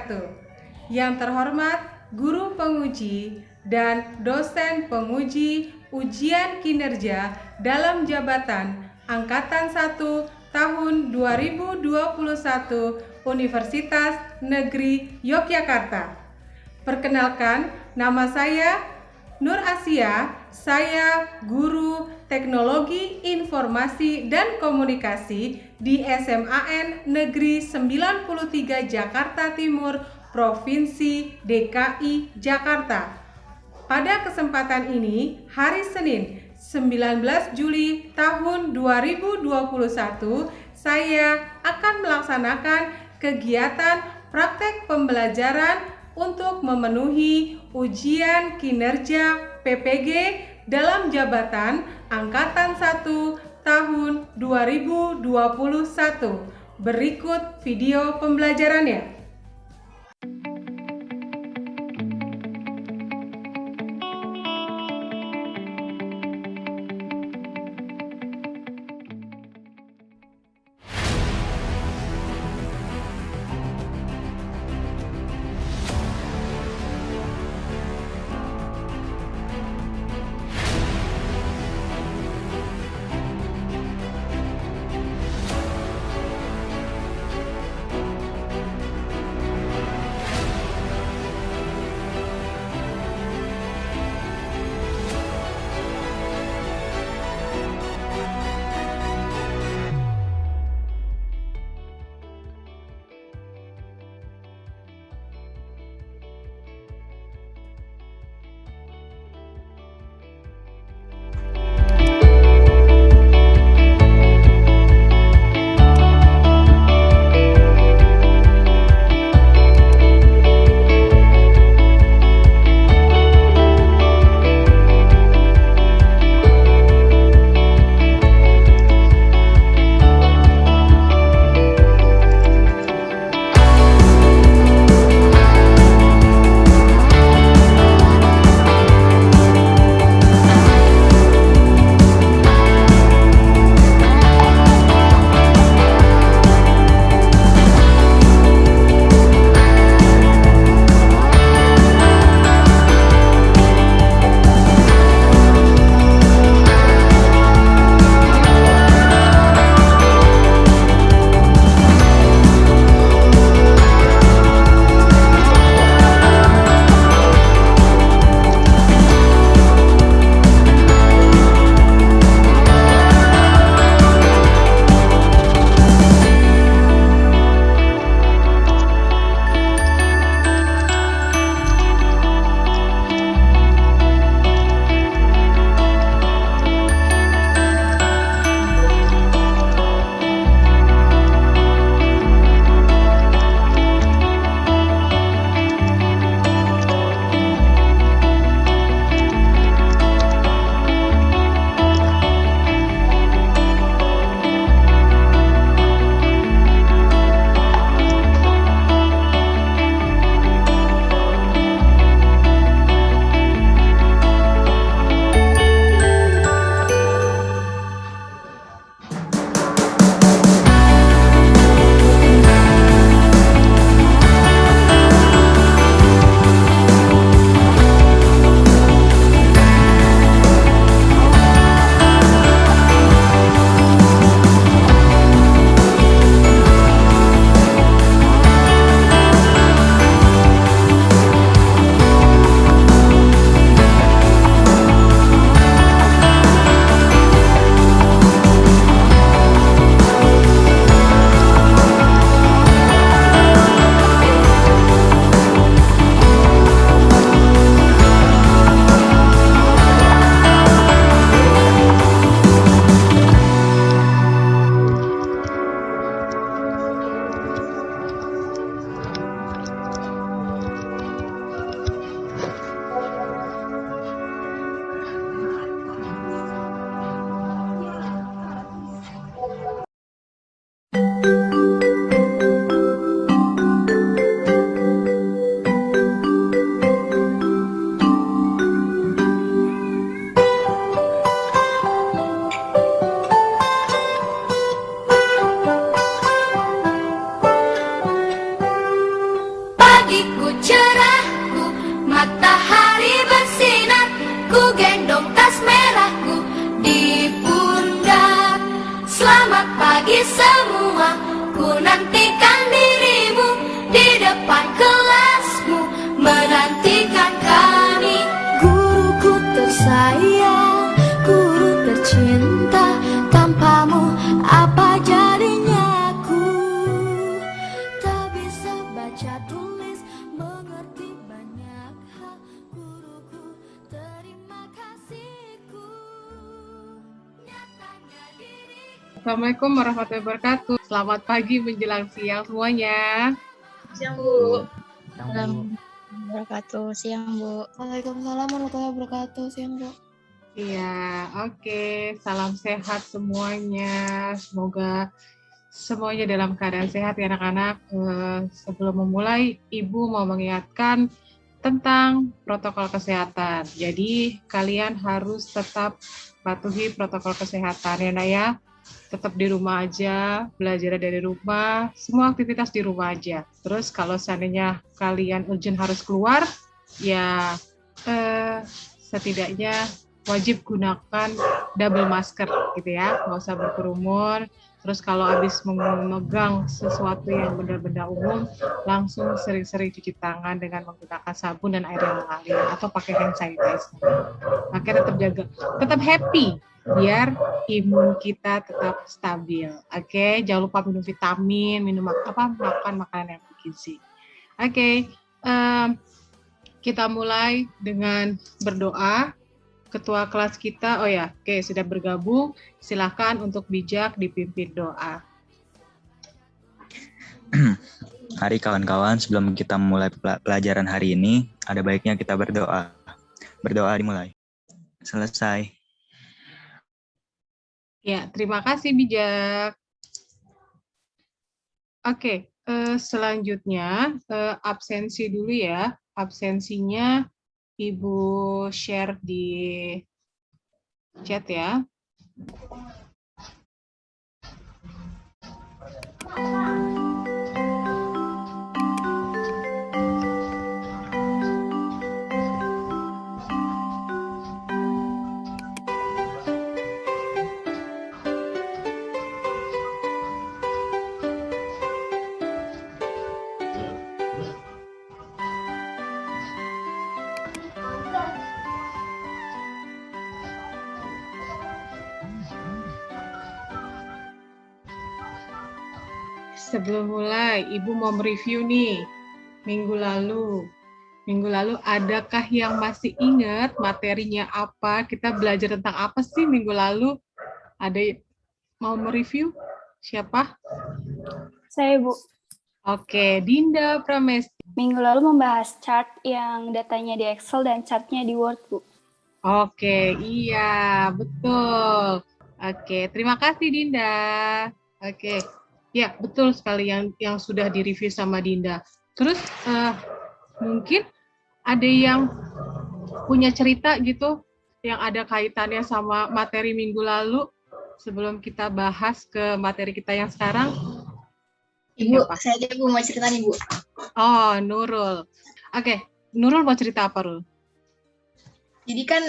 wabarakatuh. Yang terhormat Guru Penguji dan Dosen Penguji Ujian Kinerja dalam Jabatan Angkatan 1 tahun 2021 Universitas Negeri Yogyakarta. Perkenalkan, nama saya Nur Asia, saya Guru Teknologi Informasi dan Komunikasi di SMAN Negeri 93 Jakarta Timur, Provinsi DKI Jakarta. Pada kesempatan ini, hari Senin, 19 Juli tahun 2021, saya akan melaksanakan kegiatan praktek pembelajaran untuk memenuhi ujian kinerja PPG dalam jabatan Angkatan 1 tahun 2021. Berikut video pembelajarannya. Assalamualaikum warahmatullahi wabarakatuh. Selamat pagi menjelang siang semuanya. Siang, Bu. Assalamualaikum warahmatullahi wabarakatuh. Siang, Bu. Waalaikumsalam warahmatullahi wabarakatuh. Siang, Bu. Iya, oke. Salam sehat semuanya. Semoga semuanya dalam keadaan sehat ya anak-anak. Sebelum memulai, Ibu mau mengingatkan tentang protokol kesehatan. Jadi, kalian harus tetap patuhi protokol kesehatan ya, Nak ya. Tetap di rumah aja, belajar dari rumah, semua aktivitas di rumah aja. Terus kalau seandainya kalian urgent harus keluar, ya setidaknya wajib gunakan double masker gitu ya, nggak usah berkerumun. Terus kalau habis memegang sesuatu yang benda-benda umum, langsung sering-sering cuci tangan dengan menggunakan sabun dan air yang mengalir atau pakai hand sanitizer. Makanya tetap jaga, tetap happy biar imun kita tetap stabil. Oke, jangan lupa minum vitamin, makan makanan yang bergizi. Oke, kita mulai dengan berdoa. Ketua kelas kita, sudah bergabung. Silakan untuk bijak dipimpin doa. Hari kawan-kawan, sebelum kita mulai pelajaran hari ini, ada baiknya kita berdoa. Berdoa dimulai. Selesai. Ya, terima kasih bijak. Oke, selanjutnya absensi dulu ya. Absensinya Ibu share di chat ya. Sebelum mulai, Ibu mau mereview nih, minggu lalu. Minggu lalu, adakah yang masih ingat materinya apa? Kita belajar tentang apa sih minggu lalu? Ada mau mereview? Siapa? Saya, Bu. Oke, Dinda Pramesti. Minggu lalu membahas chart yang datanya di Excel dan chartnya di Word, Bu. Oke, iya, betul. Oke, terima kasih Dinda. Oke, ya betul sekali yang sudah direview sama Dinda. Terus mungkin ada yang punya cerita gitu yang ada kaitannya sama materi minggu lalu sebelum kita bahas ke materi kita yang sekarang. Ibu, saya aja mau cerita nih, Bu. Oh, Nurul. Oke, Nurul mau cerita apa, Nurul? Jadi kan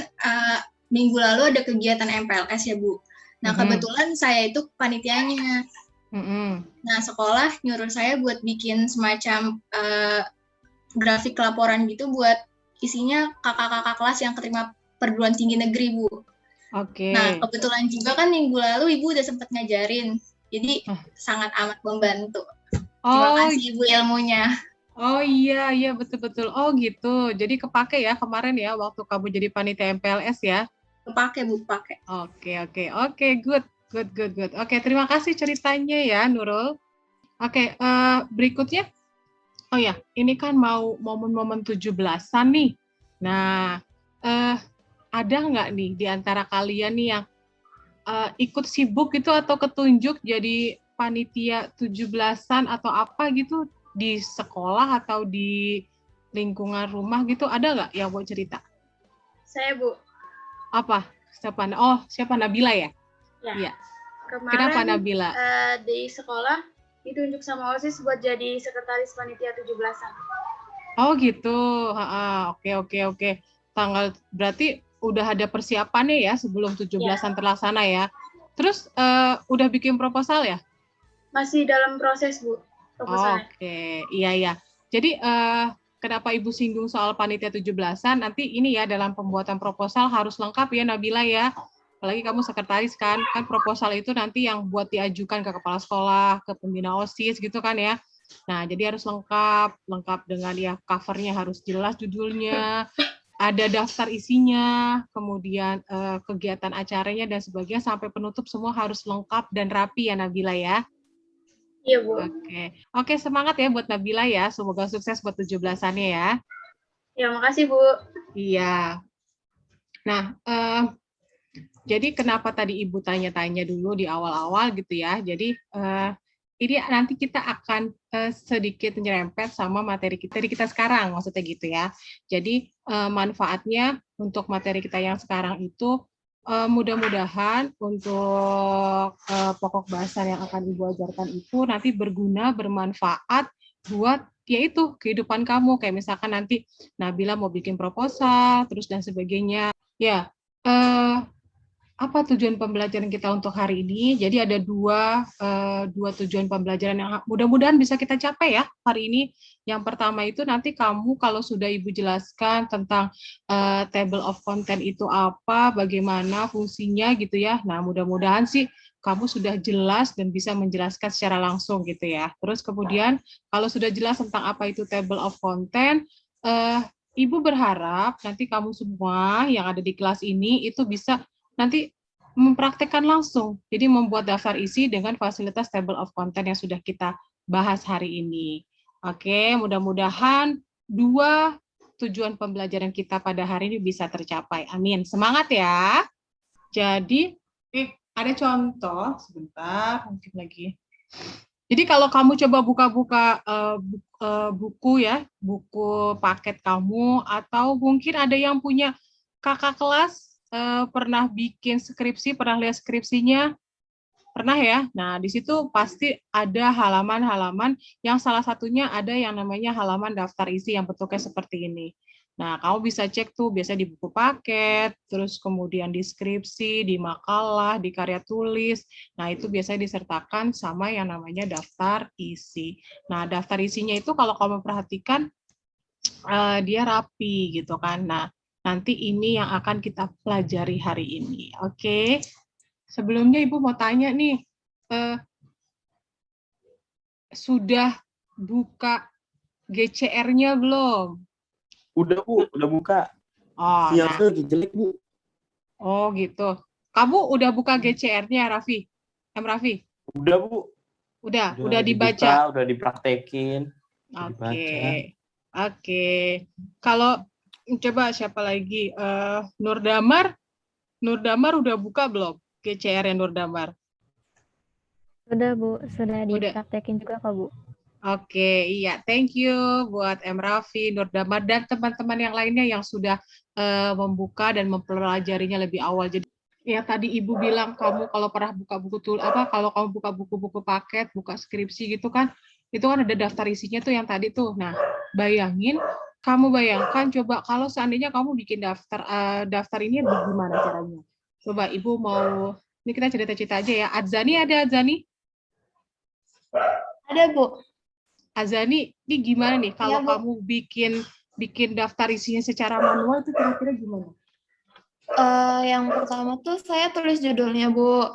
minggu lalu ada kegiatan MPLS ya, Bu. Nah, kebetulan saya itu panitianya. Nah, sekolah nyuruh saya buat bikin semacam grafik laporan gitu buat isinya kakak-kakak kelas yang keterima perguruan tinggi negeri, Bu. Oke. Nah, kebetulan juga kan minggu lalu Ibu udah sempat ngajarin. Jadi sangat amat membantu. Terima kasih Ibu ilmunya. Oh iya betul-betul. Oh gitu. Jadi kepake ya kemarin ya waktu kamu jadi panitia MPLS ya? Kepake Bu, pakai. Oke, good. Oke, terima kasih ceritanya ya Nurul. Oke, berikutnya. Oh ya, ini kan mau momen-momen 17-an nih. Nah, ada nggak nih di antara kalian nih yang ikut sibuk gitu atau ketunjuk jadi panitia 17-an atau apa gitu di sekolah atau di lingkungan rumah gitu, ada nggak yang mau cerita? Saya, Bu. Apa? Siapa Nabila ya? Ya. Kemarin, kenapa Nabila? Di sekolah ditunjuk sama OSIS buat jadi sekretaris panitia 17-an. Oh gitu. Oke. Tanggal berarti udah ada persiapannya ya sebelum 17-an terlaksana ya. Terus udah bikin proposal ya? Masih dalam proses, Bu. Oke, iya. Jadi kenapa Ibu singgung soal panitia 17-an? Nanti ini ya dalam pembuatan proposal harus lengkap ya Nabila ya. Apalagi kamu sekretaris kan proposal itu nanti yang buat diajukan ke kepala sekolah, ke pembina OSIS gitu kan ya. Nah, jadi harus lengkap dengan ya covernya harus jelas judulnya, ada daftar isinya, kemudian kegiatan acaranya dan sebagainya sampai penutup semua harus lengkap dan rapi ya Nabila ya. Iya, Bu. Oke, semangat ya buat Nabila ya. Semoga sukses buat 17-annya ya. Ya, makasih, Bu. Iya. Nah, jadi kenapa tadi Ibu tanya-tanya dulu di awal-awal gitu ya. Jadi ini nanti kita akan sedikit nyerempet sama materi kita sekarang, maksudnya gitu ya. Jadi manfaatnya untuk materi kita yang sekarang itu mudah-mudahan untuk pokok bahasan yang akan Ibu ajarkan itu nanti berguna, bermanfaat buat yaitu kehidupan kamu. Kayak misalkan nanti Nabila mau bikin proposal, terus dan sebagainya. Ya, apa tujuan pembelajaran kita untuk hari ini? Jadi ada dua tujuan pembelajaran yang mudah-mudahan bisa kita capai ya hari ini. Yang pertama itu nanti kamu kalau sudah Ibu jelaskan tentang table of content itu apa, bagaimana fungsinya gitu ya. Nah, mudah-mudahan sih kamu sudah jelas dan bisa menjelaskan secara langsung gitu ya. Terus kemudian kalau sudah jelas tentang apa itu table of content, Ibu berharap nanti kamu semua yang ada di kelas ini itu bisa nanti mempraktekkan langsung. Jadi membuat daftar isi dengan fasilitas table of content yang sudah kita bahas hari ini. Oke, mudah-mudahan dua tujuan pembelajaran kita pada hari ini bisa tercapai. Amin. Semangat ya. Jadi, ada contoh, sebentar, mungkin lagi. Jadi kalau kamu coba buka-buka buku ya, buku paket kamu, atau mungkin ada yang punya kakak kelas, pernah bikin skripsi, pernah lihat skripsinya, pernah ya? Nah, di situ pasti ada halaman-halaman yang salah satunya ada yang namanya halaman daftar isi yang bentuknya seperti ini. Nah, kamu bisa cek tuh biasa di buku paket, terus kemudian di skripsi, di makalah, di karya tulis. Nah, itu biasanya disertakan sama yang namanya daftar isi. Nah, daftar isinya itu kalau kamu perhatikan, dia rapi gitu kan. Nah, nanti ini yang akan kita pelajari hari ini. Oke. Sebelumnya Ibu mau tanya nih, sudah buka GCR-nya belum? Udah Bu, udah buka. Oh, Sinyalnya lagi jelek Bu. Oh gitu. Kamu udah buka GCR-nya, Raffi? Raffi? Udah Bu. Udah dibaca? Udah dipraktekin. Oke. Kalau coba siapa lagi? Nur Damar udah buka belum GCR-nya Nur Damar? Sudah Bu, sudah dipraktekin juga kok Bu. Oke, iya, thank you buat Raffi, Nur Damar, dan teman-teman yang lainnya yang sudah membuka dan mempelajarinya lebih awal. Jadi ya tadi Ibu bilang kamu kalau pernah buka buku kalau kamu buka buku-buku paket, buka skripsi gitu kan, itu kan ada daftar isinya tuh yang tadi tuh. Nah, kamu bayangkan coba kalau seandainya kamu bikin daftar ini gimana caranya? Coba Ibu mau, ini kita cerita-cerita aja ya. Adzani ada Adzani? Ada Bu. Azani, ini gimana nih kalau kamu bikin daftar isinya secara manual itu kira-kira gimana? Yang pertama tuh saya tulis judulnya Bu.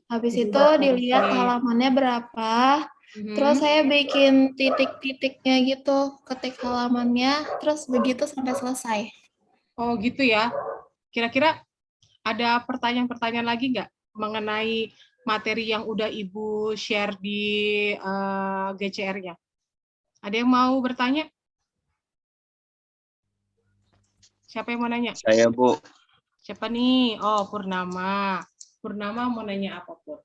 Habis itu dilihat halamannya berapa. Terus saya bikin titik-titiknya gitu, ketik halamannya, terus begitu sampai selesai. Oh gitu ya. Kira-kira ada pertanyaan-pertanyaan lagi nggak mengenai materi yang udah Ibu share di GCR-nya? Ada yang mau bertanya? Siapa yang mau nanya? Saya, Bu. Siapa nih? Oh, Purnama. Purnama mau nanya apa, Pur?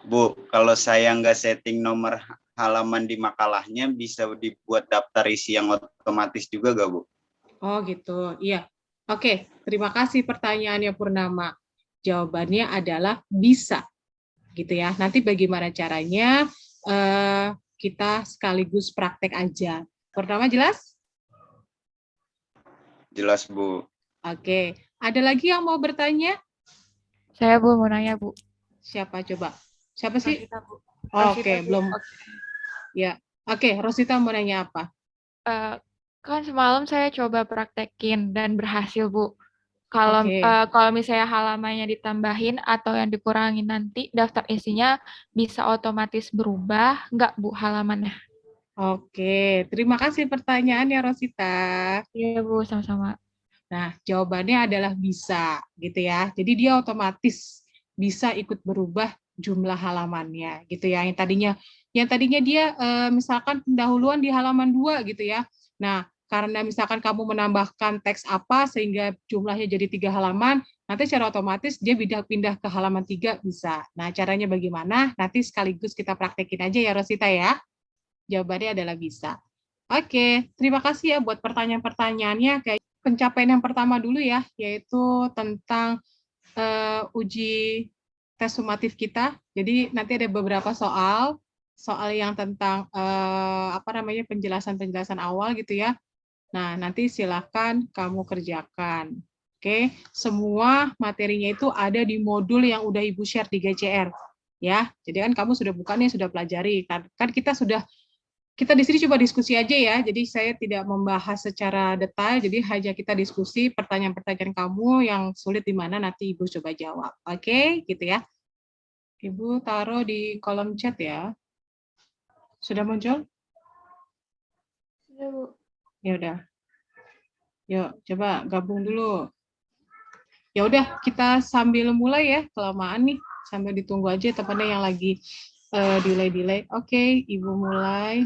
Bu, kalau saya nggak setting nomor halaman di makalahnya, bisa dibuat daftar isi yang otomatis juga nggak, Bu? Oh, gitu. Iya. Oke, terima kasih pertanyaannya Purnama. Jawabannya adalah bisa, gitu ya. Nanti bagaimana caranya kita sekaligus praktek aja. Pertama jelas? Jelas Bu. Oke, ada lagi yang mau bertanya? Saya Bu mau nanya Bu. Siapa coba? Siapa sih? Rosita, Bu. Oke, belum. Ya, oke. Rosita mau nanya apa? Kan semalam saya coba praktekin dan berhasil Bu. Kalau misalnya halamannya ditambahin atau yang dikurangin nanti daftar isinya bisa otomatis berubah nggak Bu halamannya? Oke, terima kasih pertanyaannya Rosita. Iya, Bu, sama-sama. Nah, jawabannya adalah bisa, gitu ya. Jadi dia otomatis bisa ikut berubah jumlah halamannya, gitu ya. Yang tadinya dia misalkan pendahuluan di halaman 2 gitu ya. Nah, karena misalkan kamu menambahkan teks apa sehingga jumlahnya jadi 3 halaman, nanti secara otomatis dia pindah ke halaman 3 bisa. Nah, caranya bagaimana? Nanti sekaligus kita praktekin aja ya Rosita ya. Jawabannya adalah bisa. Oke, terima kasih ya buat pertanyaan-pertanyaannya. Kayak pencapaian yang pertama dulu ya, yaitu tentang uji tes sumatif kita. Jadi nanti ada beberapa soal yang tentang penjelasan-penjelasan awal gitu ya. Nah, nanti silakan kamu kerjakan. Oke, semua materinya itu ada di modul yang udah Ibu share di GCR ya. Jadi kan kamu sudah buka nih, sudah pelajari. Kan kita di sini coba diskusi aja ya, jadi saya tidak membahas secara detail, jadi hanya kita diskusi pertanyaan-pertanyaan kamu yang sulit di mana nanti Ibu coba jawab. Oke, gitu ya. Ibu taruh di kolom chat ya. Sudah muncul? Sudah, Bu. Ya udah. Yuk, coba gabung dulu. Ya udah, kita sambil mulai ya, kelamaan nih, sambil ditunggu aja temannya yang lagi delay. Oke, Ibu mulai.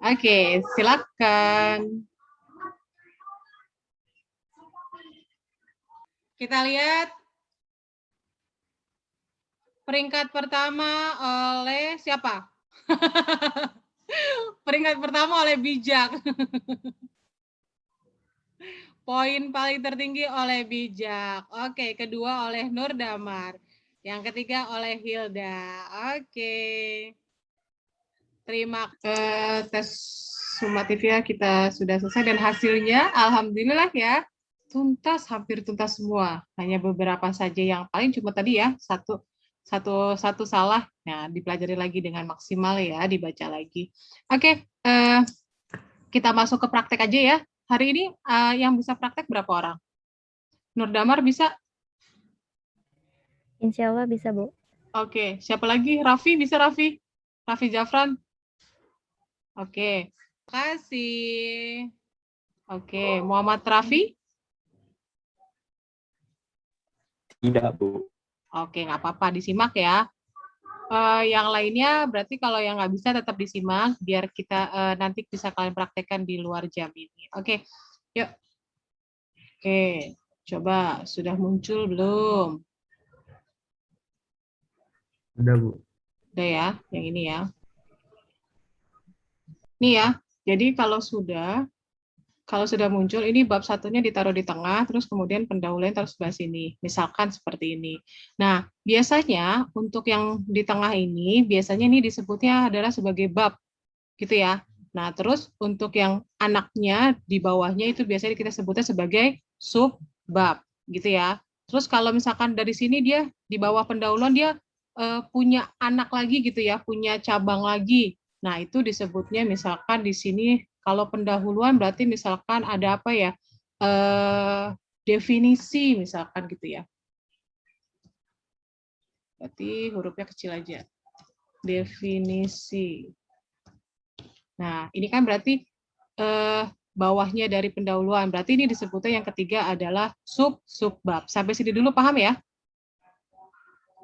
Oke, silakan. Kita lihat peringkat pertama oleh siapa? Peringkat pertama oleh Bijak. Poin paling tertinggi oleh Bijak. Oke, kedua oleh Nur Damar. Yang ketiga oleh Hilda. Oke. Terima kasih tes sumatif ya, kita sudah selesai dan hasilnya alhamdulillah ya tuntas, hampir tuntas semua. Hanya beberapa saja yang paling cuma tadi ya satu salah. Nah, dipelajari lagi dengan maksimal ya, dibaca lagi. Oke, kita masuk ke praktek aja ya. Hari ini yang bisa praktek berapa orang? Nur Damar bisa? Insya Allah bisa, Bu. Oke, siapa lagi? Raffi, bisa Raffi? Raffi Jafran? Oke, terima kasih. Oke, Muhammad Raffi? Tidak, Bu. Oke, nggak apa-apa, disimak ya. Yang lainnya berarti kalau yang nggak bisa tetap disimak, biar kita nanti bisa kalian praktekkan di luar jam ini. Oke, yuk. Oke, coba sudah muncul belum? Udah, Bu. Udah ya, yang ini ya. Nih ya, jadi kalau sudah muncul, ini bab satunya ditaruh di tengah, terus kemudian pendahuluan taruh sebelah sini. Misalkan seperti ini. Nah, biasanya untuk yang di tengah ini, biasanya ini disebutnya adalah sebagai bab, gitu ya. Nah, terus untuk yang anaknya di bawahnya itu biasanya kita sebutnya sebagai subbab, gitu ya. Terus kalau misalkan dari sini dia di bawah pendahuluan dia punya anak lagi gitu ya, punya cabang lagi. Nah, itu disebutnya misalkan di sini kalau pendahuluan berarti misalkan ada apa ya? Definisi misalkan gitu ya. Berarti hurufnya kecil aja. Definisi. Nah, ini kan berarti bawahnya dari pendahuluan. Berarti ini disebutnya yang ketiga adalah subbab. Sampai sini dulu paham ya?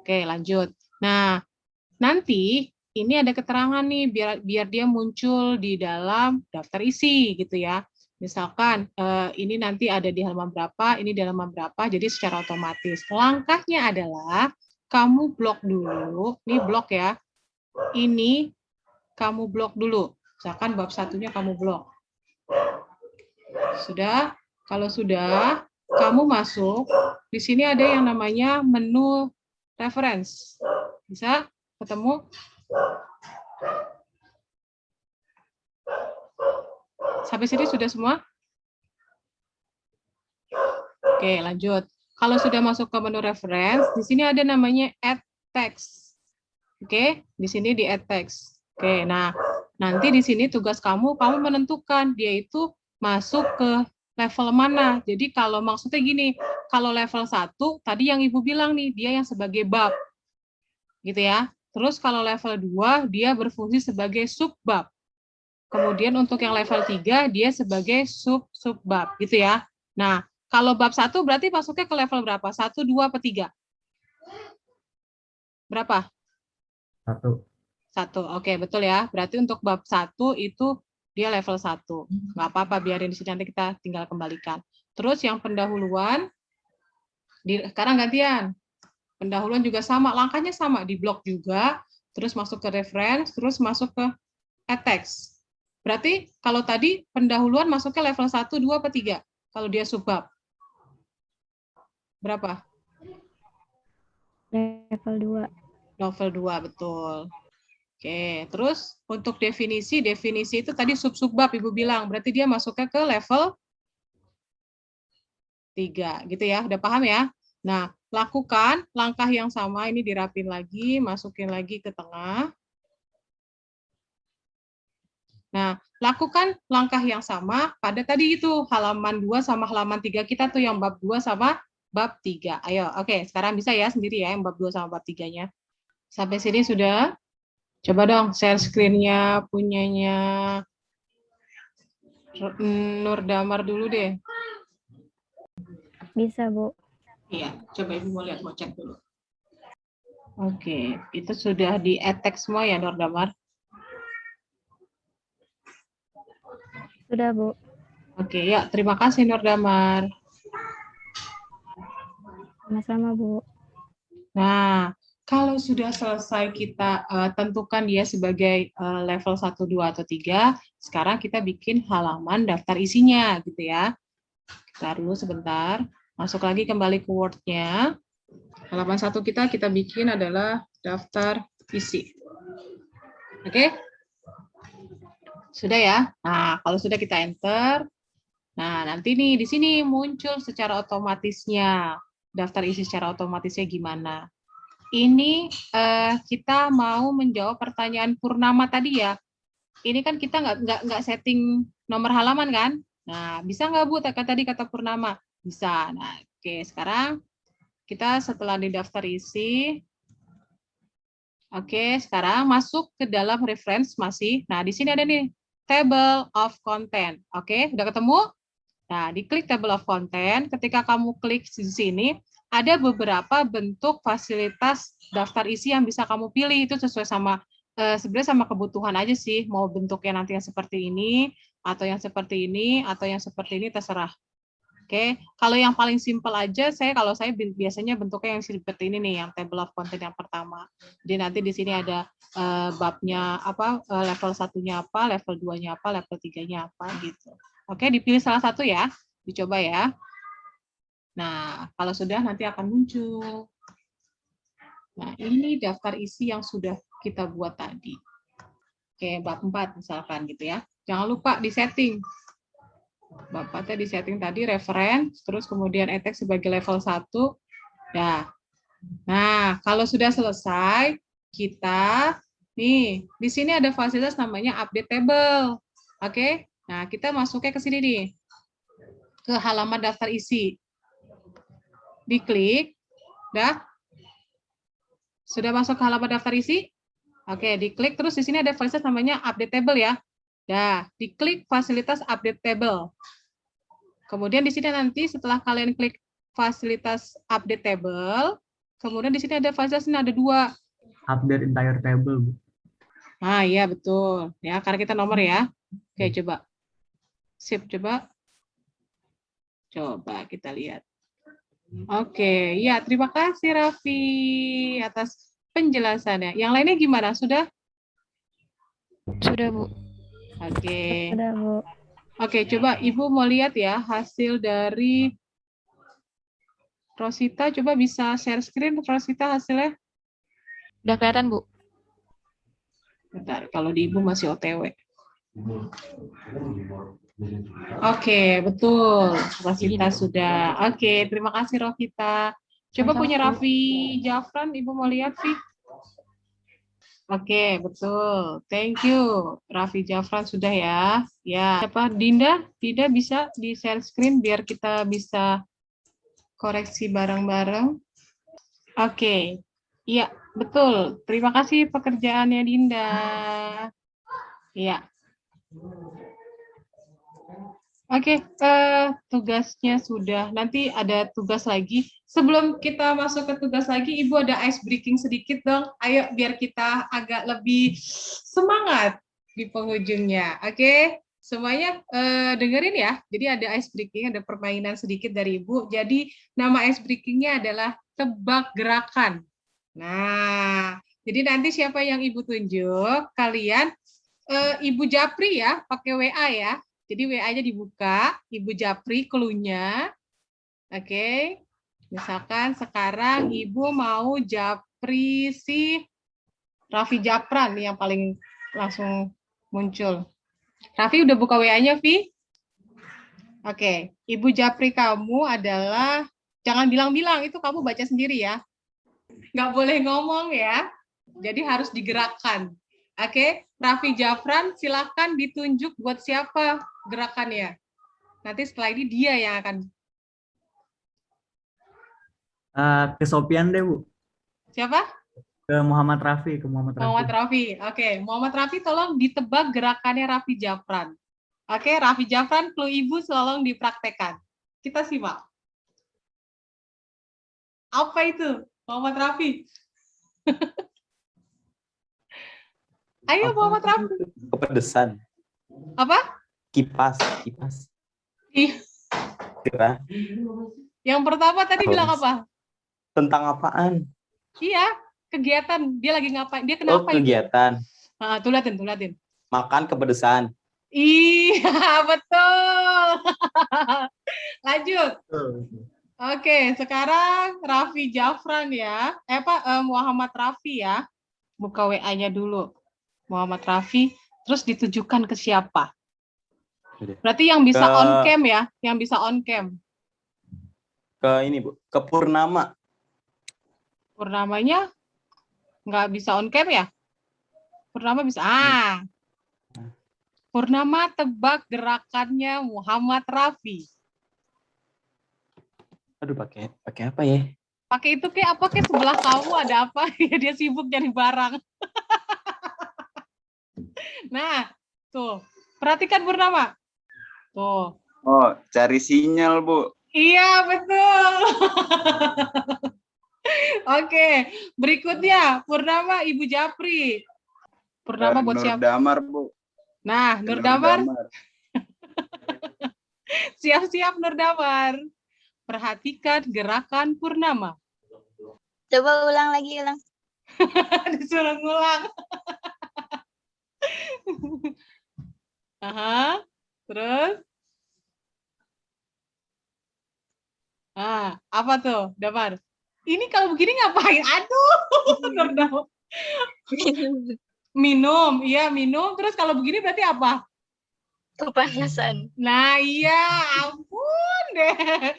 Oke, lanjut. Nah, nanti ini ada keterangan nih biar dia muncul di dalam daftar isi gitu ya. Misalkan ini nanti ada di halaman berapa, ini di halaman berapa, jadi secara otomatis. Langkahnya adalah kamu blok dulu, ini blok ya. Ini kamu blok dulu. Misalkan bab satunya kamu blok. Sudah? Kalau sudah, kamu masuk. Di sini ada yang namanya menu reference. Bisa ketemu? Sampai sini sudah semua? Oke, lanjut. Kalau sudah masuk ke menu reference, di sini ada namanya add text. Oke, di sini di add text. Oke, nah nanti di sini tugas kamu menentukan dia itu masuk ke level mana. Jadi kalau maksudnya gini, kalau level 1, tadi yang Ibu bilang nih, dia yang sebagai bab. Gitu ya. Terus kalau level 2, dia berfungsi sebagai subbab. Kemudian untuk yang level 3, dia sebagai subbab. Gitu ya. Nah, kalau bab 1 berarti masuknya ke level berapa? 1, 2, apa 3? Berapa? 1. 1. Oke, betul ya. Berarti untuk bab 1 itu dia level 1. Nggak apa-apa, biarin di sini, nanti kita tinggal kembalikan. Terus yang pendahuluan, sekarang gantian. Pendahuluan juga sama, langkahnya sama, di blok juga, terus masuk ke reference, terus masuk ke text. Berarti kalau tadi pendahuluan masuk ke level 1, 2, apa 3? Kalau dia subbab. Berapa? Level 2. Level 2, betul. Oke, terus untuk definisi itu tadi subbab Ibu bilang, berarti dia masuknya ke level 3, gitu ya, udah paham ya? Nah, lakukan langkah yang sama, ini dirapin lagi, masukin lagi ke tengah. Nah, lakukan langkah yang sama pada tadi itu, halaman 2 sama halaman 3 kita tuh, yang bab 2 sama bab 3. Ayo, oke, sekarang bisa ya sendiri ya, yang bab 2 sama bab 3-nya. Sampai sini sudah? Coba dong share screen-nya punyanya Nur Damar dulu deh. Bisa, Bu. Iya, coba Ibu mau lihat, mau cek dulu. Oke, itu sudah di add semua ya, Nur Damar? Sudah, Bu. Oke, ya, terima kasih Nur Damar. Sama-sama, Bu. Nah, kalau sudah selesai kita tentukan dia sebagai level 1, 2, atau 3, sekarang kita bikin halaman daftar isinya, gitu ya. Kita dulu sebentar, masuk lagi kembali ke Word-nya. Halaman 1 kita bikin adalah daftar isi. Oke? Sudah ya? Nah, kalau sudah kita enter, nah nanti nih di sini muncul secara otomatisnya, daftar isi secara otomatisnya gimana. Ini kita mau menjawab pertanyaan Purnama tadi ya. Ini kan kita nggak setting nomor halaman kan? Nah, bisa nggak Bu tadi kata Purnama? Bisa. Nah, oke, sekarang kita setelah di daftar isi, oke, sekarang masuk ke dalam reference masih. Nah, di sini ada nih table of content. Oke, udah ketemu? Nah, diklik table of content. Ketika kamu klik di sini, ada beberapa bentuk fasilitas daftar isi yang bisa kamu pilih. Itu sesuai sama sebenarnya sama kebutuhan aja sih. Mau bentuknya nanti yang seperti ini, atau yang seperti ini, atau yang seperti ini, terserah. Oke, kalau yang paling simpel aja, kalau saya biasanya bentuknya yang seperti ini nih, yang table of content yang pertama. Jadi nanti di sini ada babnya apa, level 1-nya apa, level 2-nya apa, level 3-nya apa gitu. Oke, dipilih salah satu ya, dicoba ya. Nah, kalau sudah nanti akan muncul. Nah, ini daftar isi yang sudah kita buat tadi. Oke, bab 4 misalkan gitu ya. Jangan lupa di-setting. Bab 4-nya di-setting tadi, reference, terus kemudian text sebagai level 1. Nah, kalau sudah selesai, kita, nih, di sini ada fasilitas namanya update table. Oke, nah kita masuknya ke sini nih, ke halaman daftar isi. Diklik, sudah masuk ke halaman daftar isi? Oke, diklik, terus di sini ada fasilitas namanya update table ya. Diklik fasilitas update table. Kemudian di sini nanti setelah kalian klik fasilitas update table, kemudian di sini ada fasilitas, ini ada 2. Update entire table, Bu. Nah, iya betul. Ya, karena kita nomor ya. Oke, coba. Sip, coba. Coba kita lihat. Oke, ya terima kasih Raffi atas penjelasannya. Yang lainnya gimana? Sudah? Sudah, Bu. Oke. Sudah, Bu. Oke, coba Ibu mau lihat ya hasil dari Rosita. Coba bisa share screen Rosita hasilnya. Udah kelihatan, Bu. Bentar, kalau di Ibu masih OTW. Oke, betul. Rosita sudah. Oke, terima kasih Rosita. Coba punya Raffi Jafran, Ibu mau lihat sih. Oke, betul. Thank you. Raffi Jafran sudah ya. Ya, siapa? Dinda? Dinda bisa di share screen biar kita bisa koreksi bareng-bareng. Oke. Iya, betul. Terima kasih pekerjaannya Dinda. Iya. Oke, tugasnya sudah. Nanti ada tugas lagi. Sebelum kita masuk ke tugas lagi, Ibu ada ice breaking sedikit dong. Ayo, biar kita agak lebih semangat di penghujungnya. Oke, semuanya dengerin ya. Jadi ada ice breaking, ada permainan sedikit dari Ibu. Jadi nama ice breakingnya adalah tebak gerakan. Nah, jadi nanti siapa yang Ibu tunjuk, kalian Ibu Japri ya, pakai WA ya. Jadi WA-nya dibuka, Ibu Japri clue-nya. Oke. Misalkan sekarang Ibu mau Japri si Raffi Jafran yang paling langsung muncul. Raffi udah buka WA-nya, Vi? Oke. Ibu Japri kamu adalah, jangan bilang-bilang, itu kamu baca sendiri ya. Nggak boleh ngomong ya. Jadi harus digerakkan. Oke, Raffi Jafran silakan ditunjuk buat siapa gerakannya. Nanti setelah ini dia yang akan. Ke Sopian deh, Bu. Siapa? Ke Muhammad Raffi, Muhammad Raffi. Oke, Muhammad Raffi tolong ditebak gerakannya Raffi Jafran. Oke, Raffi Jafran, clue Ibu tolong dipraktekkan. Kita simak. Apa itu, Muhammad Raffi? Ayo Muhammad Raffi. Kepedesan. Apa? Kipas. Kira. Yang pertama tadi bilang apa? Tentang apaan? Iya, kegiatan. Dia lagi ngapain? Dia kenapa? Oh, kegiatan. Tuh liatin. Makan kepedesan. Iya, betul. Lanjut. Oke, sekarang Raffi Jafran ya. Muhammad Raffi ya. Buka WA-nya dulu. Muhammad Raffi, terus ditujukan ke siapa? Berarti yang bisa on cam ya, yang bisa on cam. Ke ini, Bu, ke Purnama. Purnamanya nggak bisa on cam ya? Purnama bisa. Purnama tebak gerakannya Muhammad Raffi. Aduh, pakai apa ya? Pakai itu kayak apa, kayak sebelah kamu ada apa? Dia sibuk nyari barang. Nah, tuh. Perhatikan Purnama. Tuh. Oh, cari sinyal, Bu. Iya, betul. Oke, berikutnya Purnama Ibu Japri. Purnama buat siapa? Nurdamar, Bu. Nah, Nurdamar. Siap-siap Nurdamar. Perhatikan gerakan Purnama. Coba ulang lagi. Disuruh ngulang. Terus? Apa tuh, Damar? Ini kalau begini ngapain? Aduh, Nurdamar. Minum, iya minum. Terus kalau begini berarti apa? Kepanasan. Nah, iya, ampun deh.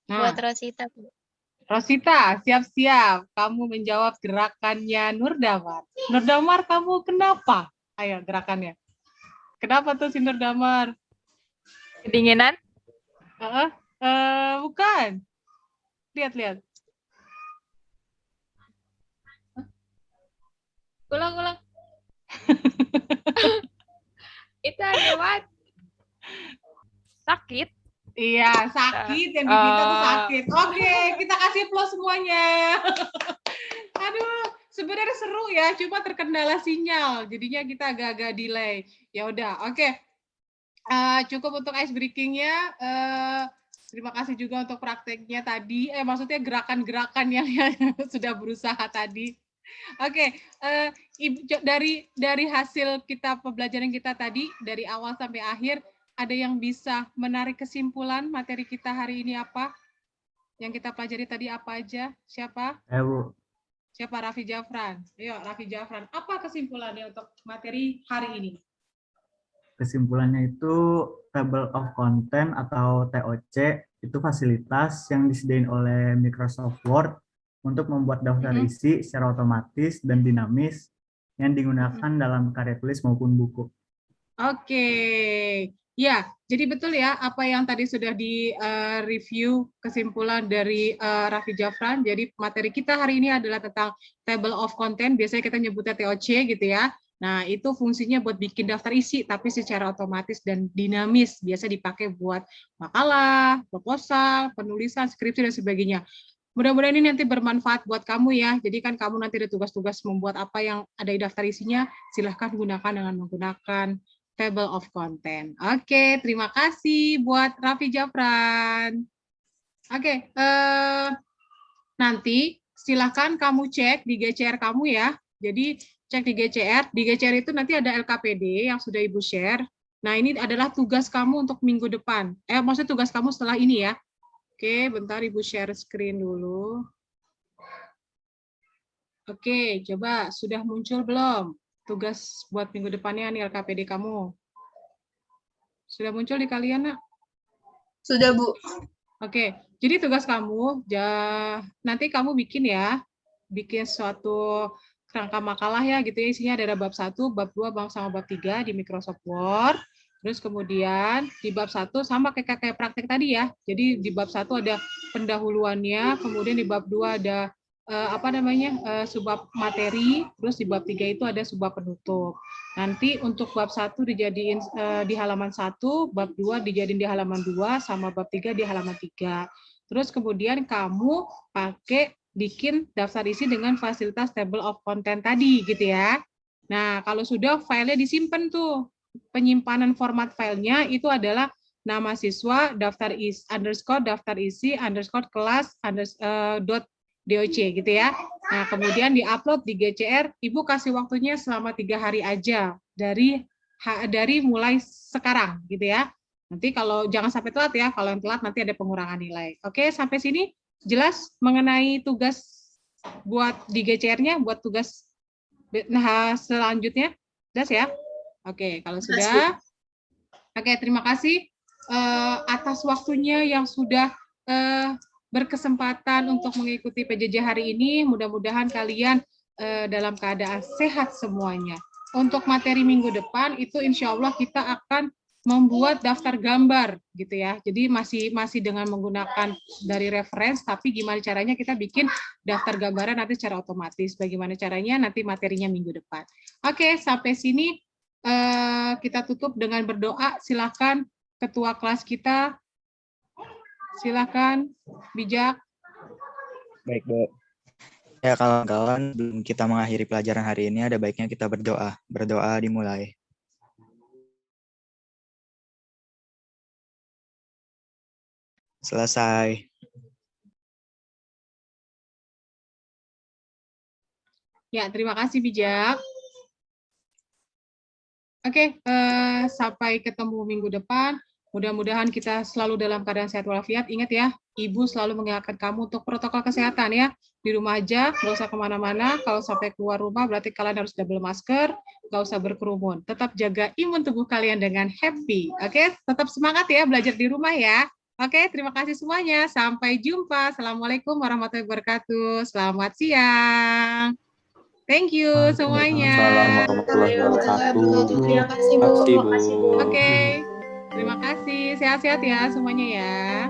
Buat Rosita, Bu. Rosita, siap-siap. Kamu menjawab gerakannya Nurdamar. Nurdamar, kamu kenapa? Ayo, gerakannya. Kenapa tuh si Nurdamar? Kedinginan? Bukan. Lihat. Ulang. Itu lewat sakit. Iya, sakit yang diminta tuh sakit. Oke, kita kasih plus semuanya. Aduh, sebenarnya seru ya, cuma terkendala sinyal, jadinya kita agak-agak delay. Ya udah, oke. Cukup untuk ice breaking-nya. Terima kasih juga untuk prakteknya tadi. Maksudnya gerakan-gerakan yang sudah berusaha tadi. Oke, dari hasil kita pembelajaran kita tadi dari awal sampai akhir, ada yang bisa menarik kesimpulan materi kita hari ini apa? Yang kita pelajari tadi apa aja? Siapa? Bu. Siapa? Raffi Jafran. Ayo, Raffi Jafran. Apa kesimpulannya untuk materi hari ini? Kesimpulannya itu Table of Content atau TOC itu fasilitas yang disediakan oleh Microsoft Word untuk membuat daftar isi secara otomatis dan dinamis yang digunakan dalam karya tulis maupun buku. Oke, ya, jadi betul ya apa yang tadi sudah di review kesimpulan dari Raffi Jafran. Jadi materi kita hari ini adalah tentang table of content, biasanya kita nyebutnya TOC gitu ya. Nah, itu fungsinya buat bikin daftar isi, tapi secara otomatis dan dinamis, biasa dipakai buat makalah, proposal, penulisan, skripsi, dan sebagainya. Mudah-mudahan ini nanti bermanfaat buat kamu ya. Jadi kan kamu nanti ada tugas-tugas membuat apa yang ada di daftar isinya, silahkan gunakan dengan menggunakan table of content. Oke, terima kasih buat Raffi Jafran. Oke, nanti silahkan kamu cek di GCR kamu ya. Jadi cek di GCR itu nanti ada LKPD yang sudah Ibu share. Nah, ini adalah tugas kamu untuk minggu depan. Maksudnya tugas kamu setelah ini ya. Oke, bentar Ibu share screen dulu. Oke, coba sudah muncul belum? Tugas buat minggu depannya nih LKPD kamu. Sudah muncul di kalian, Nak? Sudah, Bu. Oke, jadi tugas kamu, nanti kamu bikin ya, bikin suatu kerangka makalah ya gitu ya, isinya ada bab 1, bab 2, sama bab 3 di Microsoft Word. Terus kemudian di bab 1 sama kayak praktek tadi ya. Jadi di bab 1 ada pendahuluannya, kemudian di bab 2 ada subbab materi, terus di bab 3 itu ada subbab penutup. Nanti untuk bab 1 dijadiin di halaman 1, bab 2 dijadiin di halaman 2, sama bab 3 di halaman 3. Terus kemudian kamu pakai bikin daftar isi dengan fasilitas table of content tadi gitu ya. Nah, kalau sudah filenya disimpan tuh. Penyimpanan format filenya itu adalah nama siswa daftar isi _ kelas .doc gitu ya. Nah, kemudian diupload di GCR, Ibu kasih waktunya selama 3 hari aja dari mulai sekarang gitu ya. Nanti kalau jangan sampai telat ya, kalau yang telat nanti ada pengurangan nilai. Oke, sampai sini jelas mengenai tugas buat di GCR-nya, buat tugas selanjutnya? Jelas ya? Oke, kalau sudah. Oke, terima kasih atas waktunya yang sudah berkesempatan untuk mengikuti PJJ hari ini. Mudah-mudahan kalian dalam keadaan sehat semuanya. Untuk materi minggu depan itu insya Allah kita akan membuat daftar gambar gitu ya. Jadi masih dengan menggunakan dari reference, tapi gimana caranya kita bikin daftar gambaran nanti secara otomatis. Bagaimana caranya nanti materinya minggu depan. Oke, sampai sini kita tutup dengan berdoa. Silakan ketua kelas kita. Silakan Bijak. Baik, Bu. Ya, kawan-kawan, sebelum kita mengakhiri pelajaran hari ini, ada baiknya kita berdoa. Berdoa dimulai. Selesai. Ya, terima kasih Bijak. Oke, sampai ketemu minggu depan. Mudah-mudahan kita selalu dalam keadaan sehat walafiat. Ingat ya, Ibu selalu mengingatkan kamu untuk protokol kesehatan ya. Di rumah aja, nggak usah kemana-mana. Kalau sampai keluar rumah, berarti kalian harus double masker, nggak usah berkerumun. Tetap jaga imun tubuh kalian dengan happy. Oke, tetap semangat ya belajar di rumah ya. Oke, terima kasih semuanya. Sampai jumpa. Assalamualaikum warahmatullahi wabarakatuh. Selamat siang. Thank you semuanya. Terima kasih, Bu. Oke, terima kasih. Sehat-sehat ya semuanya ya.